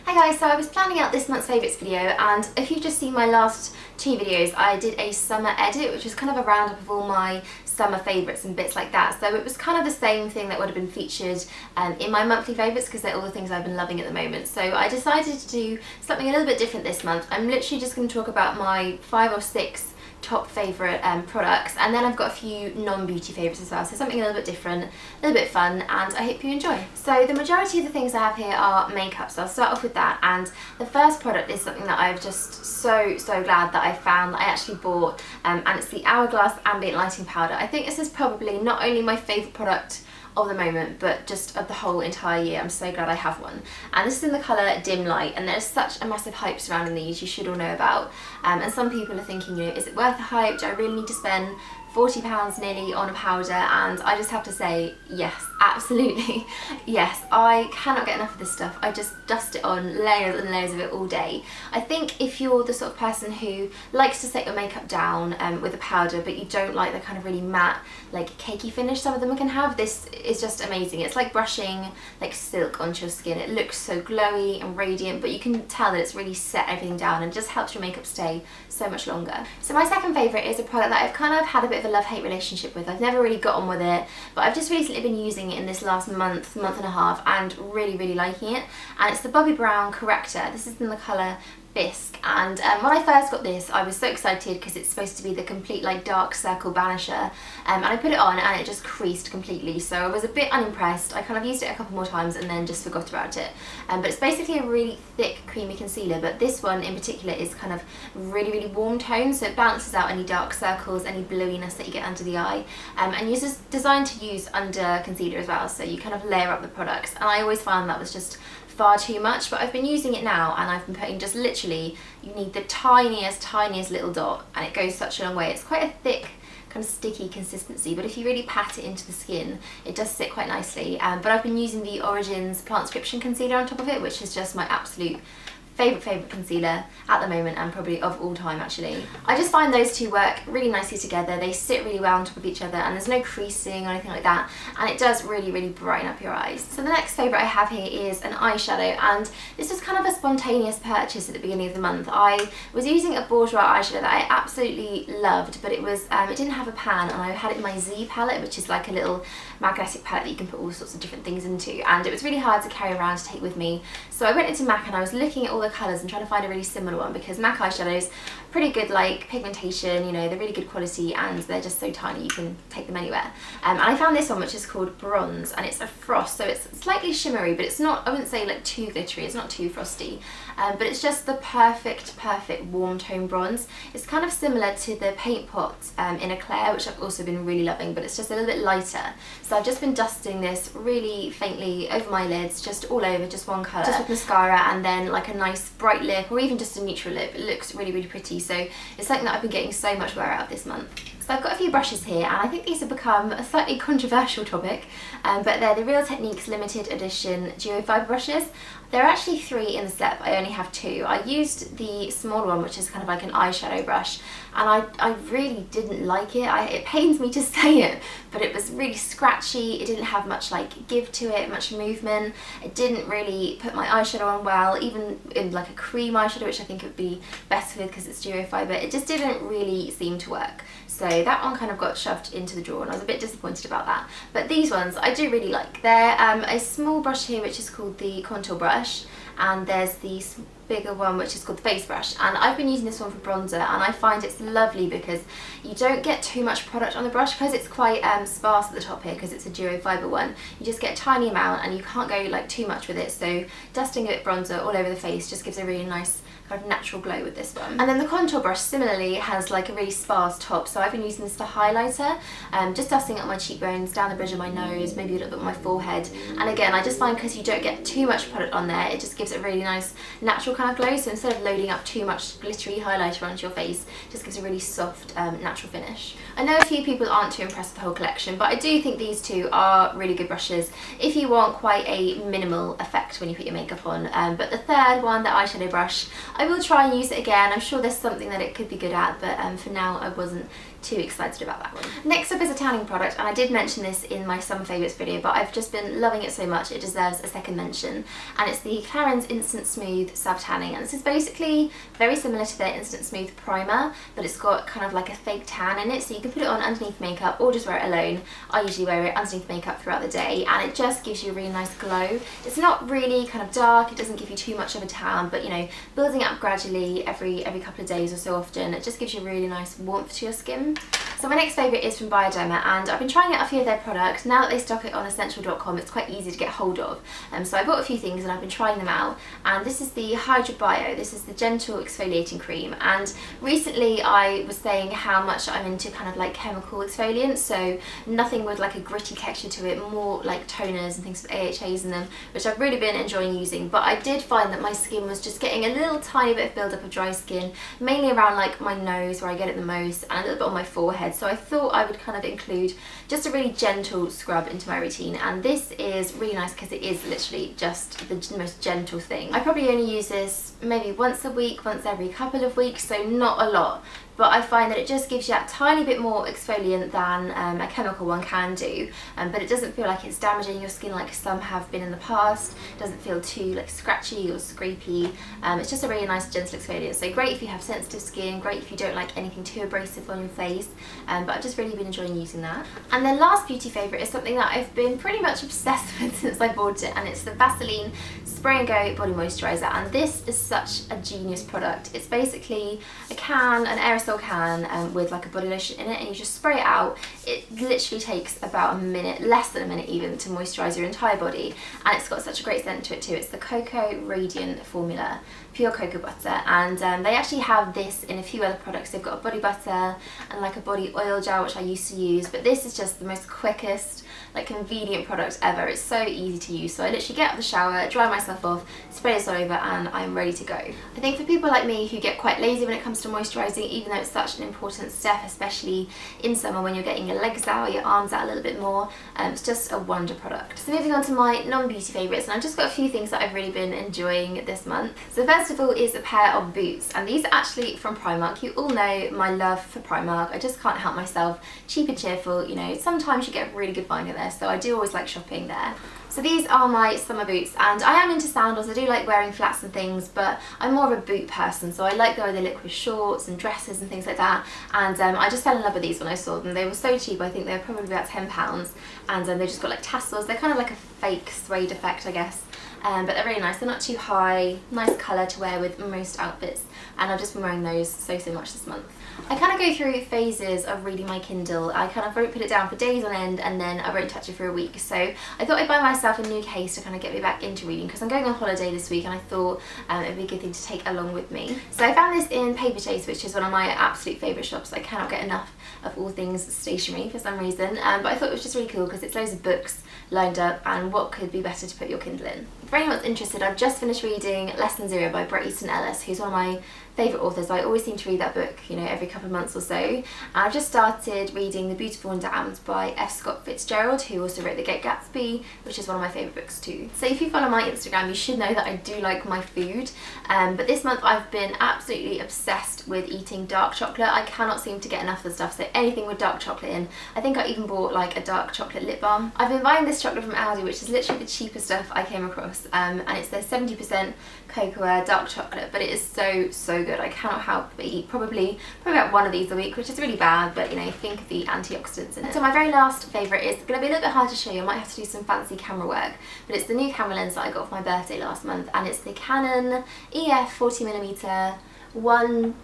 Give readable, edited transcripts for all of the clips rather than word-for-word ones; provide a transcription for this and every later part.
Hi guys, so I was planning out this month's favourites video, and if you've just seen my last two videos, I did a summer edit, which was kind of a roundup of all my summer favourites and bits like that. So it was kind of the same thing that would have been featured in my monthly favourites, because they're all the things I've been loving at the moment. So I decided to do something a little bit different this month. I'm literally just going to talk about my 5 or 6 top favourite products, and then I've got a few non-beauty favourites as well, so something a little bit different, a little bit fun, and I hope you enjoy. So the majority of the things I have here are makeup, so I'll start off with that. And the first product is something that I've just so glad that I found, that I actually bought, and it's the Hourglass Ambient Lighting Powder. I think this is probably not only my favourite product of the moment, but just of the whole entire year. I'm so glad I have one. And this is in the colour Dim Light, and there's such a massive hype surrounding these, you should all know about. And some people are thinking, you know, is it worth the hype? Do I really need to spend £40 nearly on a powder? And I just have to say, yes, absolutely. Yes, I cannot get enough of this stuff. I just dust it on, layers and layers of it all day. I think if you're the sort of person who likes to set your makeup down with a powder, but you don't like the kind of really matte, like cakey finish some of them can have, this is just amazing. It's like brushing like silk onto your skin. It looks so glowy and radiant, but you can tell that it's really set everything down and just helps your makeup stay so much longer. So my second favourite is a product that I've kind of had a bit of a love-hate relationship with. I've never really got on with it, but I've just recently been using it in this last month and a half, and really liking it. And it's the Bobbi Brown Corrector. This is in the colour Bisque, and when I first got this I was so excited because it's supposed to be the complete like dark circle banisher, and I put it on and it just creased completely, so I was a bit unimpressed. I kind of used it a couple more times and then just forgot about it. But it's basically a really thick creamy concealer, but this one in particular is kind of really warm tone, so it balances out any dark circles, any bluiness that you get under the eye, and it's just designed to use under concealer as well, so you kind of layer up the products. And I always found that was just far too much, but I've been using it now and I've been putting just literally, you need the tiniest little dot and it goes such a long way. It's quite a thick kind of sticky consistency, but if you really pat it into the skin it does sit quite nicely. But I've been using the Origins Plantscription concealer on top of it, which is just my absolute favourite concealer at the moment, and probably of all time actually. I just find those two work really nicely together. They sit really well on top of each other and there's no creasing or anything like that, and it does really brighten up your eyes. So the next favourite I have here is an eyeshadow, and this was kind of a spontaneous purchase at the beginning of the month. I was using a Bourjois eyeshadow that I absolutely loved, but it didn't have a pan, and I had it in my Z palette, which is like a little magnetic palette that you can put all sorts of different things into, and it was really hard to carry around to take with me. So I went into MAC and I was looking at all the colours and trying to find a really similar one, because MAC eyeshadows pretty good like pigmentation, you know, they're really good quality and they're just so tiny you can take them anywhere. And I found this one which is called Bronze, and it's a frost, so it's slightly shimmery, but it's not, I wouldn't say like too glittery, it's not too frosty, but it's just the perfect warm tone bronze. It's kind of similar to the Paint Pot in Eclair, which I've also been really loving, but it's just a little bit lighter. So I've just been dusting this really faintly over my lids, just all over, just one colour, just with mascara, and then like a nice bright lip or even just a neutral lip. It looks really pretty, so it's something that I've been getting so much wear out of this month. So I've got a few brushes here, and I think these have become a slightly controversial topic, but they're the Real Techniques limited edition duo fibre brushes. There are actually 3 in the set, but I only have 2. I used the smaller one, which is kind of like an eyeshadow brush, and I really didn't like it. It pains me to say it, but it was really scratchy. It didn't have much like give to it, much movement. It didn't really put my eyeshadow on well, even in like a cream eyeshadow, which I think it would be best with because it's duo fibre. It just didn't really seem to work. So that one kind of got shoved into the drawer, and I was a bit disappointed about that. But these ones I do really like. They're a small brush here which is called the contour brush, and there's the bigger one which is called the face brush, and I've been using this one for bronzer, and I find it's lovely because you don't get too much product on the brush, because it's quite sparse at the top here because it's a duo fibre one. You just get a tiny amount and you can't go like too much with it, so dusting a bit bronzer all over the face just gives a really nice kind of natural glow with this one. And then the contour brush similarly has like a really sparse top, so I've been using this for highlighter, just dusting up my cheekbones, down the bridge of my nose, maybe a little bit on my forehead. And again, I just find because you don't get too much product on there, it just gives it a really nice natural kind of glow. So instead of loading up too much glittery highlighter onto your face, it just gives a really soft natural finish. I know a few people aren't too impressed with the whole collection, but I do think these 2 are really good brushes if you want quite a minimal effect when you put your makeup on. But the third one, the eyeshadow brush, I will try and use it again. I'm sure there's something that it could be good at, but for now I wasn't too excited about that one. Next up is a tanning product, and I did mention this in my summer favourites video, but I've just been loving it so much it deserves a second mention, and it's the Clarins Instant Smooth Self-Tanning, and this is basically very similar to their Instant Smooth Primer, but it's got kind of like a fake tan in it, so you can put it on underneath makeup or just wear it alone. I usually wear it underneath makeup throughout the day, and it just gives you a really nice glow. It's not really kind of dark, it doesn't give you too much of a tan, but you know, building up gradually every couple of days or so often, it just gives you a really nice warmth to your skin. So my next favourite is from Bioderma, and I've been trying out a few of their products. Now that they stock it on essential.com, it's quite easy to get hold of. So I bought a few things and I've been trying them out, and this is the Hydrabio. This is the gentle exfoliating cream, and recently I was saying how much I'm into kind of like chemical exfoliants, so nothing with like a gritty texture to it, more like toners and things with AHAs in them, which I've really been enjoying using. But I did find that my skin was just getting a little tiny bit of build up of dry skin, mainly around like my nose where I get it the most, and a little bit on my forehead. So I thought I would kind of include just a really gentle scrub into my routine, and this is really nice because it is literally just the most gentle thing. I probably only use this maybe once a week, once every couple of weeks, so not a lot. But I find that it just gives you that tiny bit more exfoliant than a chemical one can do, but it doesn't feel like it's damaging your skin like some have been in the past. It doesn't feel too like scratchy or scrapey. It's just a really nice gentle exfoliant, so great if you have sensitive skin, great if you don't like anything too abrasive on your face, but I've just really been enjoying using that. And then last beauty favourite is something that I've been pretty much obsessed with since I bought it, and it's the Vaseline Spray and Go Body Moisturiser, and this is such a genius product. It's basically a can, an aerosol can with like a body lotion in it, and you just spray it out. It literally takes about a minute, less than a minute even, to moisturise your entire body, and it's got such a great scent to it too. It's the Cocoa Radiant formula, pure cocoa butter, and they actually have this in a few other products. They've got a body butter and like a body oil gel, which I used to use, but this is just the most quickest, like convenient product ever. It's so easy to use, so I literally get out of the shower, dry myself off, spray this all over, and I'm ready to go. I think for people like me who get quite lazy when it comes to moisturising, even though it's such an important step, especially in summer when you're getting your legs out, your arms out a little bit more, it's just a wonder product. So moving on to my non-beauty favourites, and I've just got a few things that I've really been enjoying this month. So first of all is a pair of boots, and these are actually from Primark. You all know my love for Primark. I just can't help myself. Cheap and cheerful, you know, sometimes you get a really good find in there, so I do always like shopping there. So these are my summer boots, and I am into sandals. I do like wearing flats and things, but I'm more of a boot person, so I like the way they look with shorts and dresses and things like that, and I just fell in love with these when I saw them. They were so cheap. I think they were probably about £10, and they just got like tassels. They're kind of like a fake suede effect, I guess. But they're really nice. They're not too high, nice colour to wear with most outfits, and I've just been wearing those so much this month. I kind of go through phases of reading my Kindle. I kind of won't put it down for days on end, and then I won't touch it for a week. So I thought I'd buy myself a new case to kind of get me back into reading, because I'm going on holiday this week, and I thought it'd be a good thing to take along with me. So I found this in Paperchase, which is one of my absolute favourite shops. I cannot get enough of all things stationery for some reason, but I thought it was just really cool because it's loads of books lined up, and what could be better to put your Kindle in. For anyone's interested, I've just finished reading Lesson Zero by Bret Easton Ellis, who's one of my favourite authors. I always seem to read that book, you know, every couple of months or so. And I've just started reading The Beautiful and Damned by F. Scott Fitzgerald, who also wrote The Great Gatsby, which is one of my favourite books too. So if you follow my Instagram, you should know that I do like my food, but this month I've been absolutely obsessed with eating dark chocolate. I cannot seem to get enough of the stuff, so anything with dark chocolate in. I think I even bought like a dark chocolate lip balm. I've been buying this chocolate from Aldi, which is literally the cheapest stuff I came across, and it's their 70% cocoa dark chocolate, but it is so good. I cannot help but eat probably about one of these a week, which is really bad, but you know, think of the antioxidants in it. So my very last favourite is going to be a little bit hard to show you. I might have to do some fancy camera work, but it's the new camera lens that I got for my birthday last month, and it's the Canon EF 40mm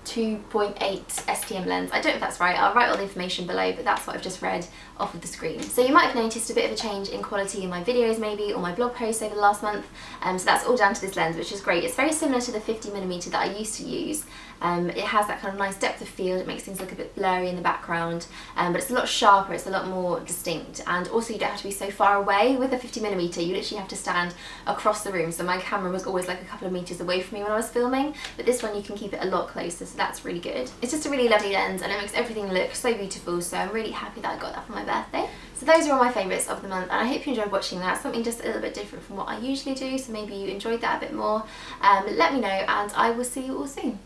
2.8 SPM lens. I don't know if that's right. I'll write all the information below, but that's what I've just read off of the screen. So you might have noticed a bit of a change in quality in my videos maybe, or my blog posts over the last month, so that's all down to this lens, which is great. It's very similar to the 50mm that I used to use. It has that kind of nice depth of field. It makes things look a bit blurry in the background, but it's a lot sharper, it's a lot more distinct, and also you don't have to be so far away. With a 50mm you literally have to stand across the room, so my camera was always like a couple of metres away from me when I was filming, but this one you can keep it a lot closer, so that's really good. It's just a really lovely lens, and it makes everything look so beautiful, so I'm really happy that I got that for my birthday. So those are all my favourites of the month, and I hope you enjoyed watching that. Something just a little bit different from what I usually do, so maybe you enjoyed that a bit more. Let me know, and I will see you all soon.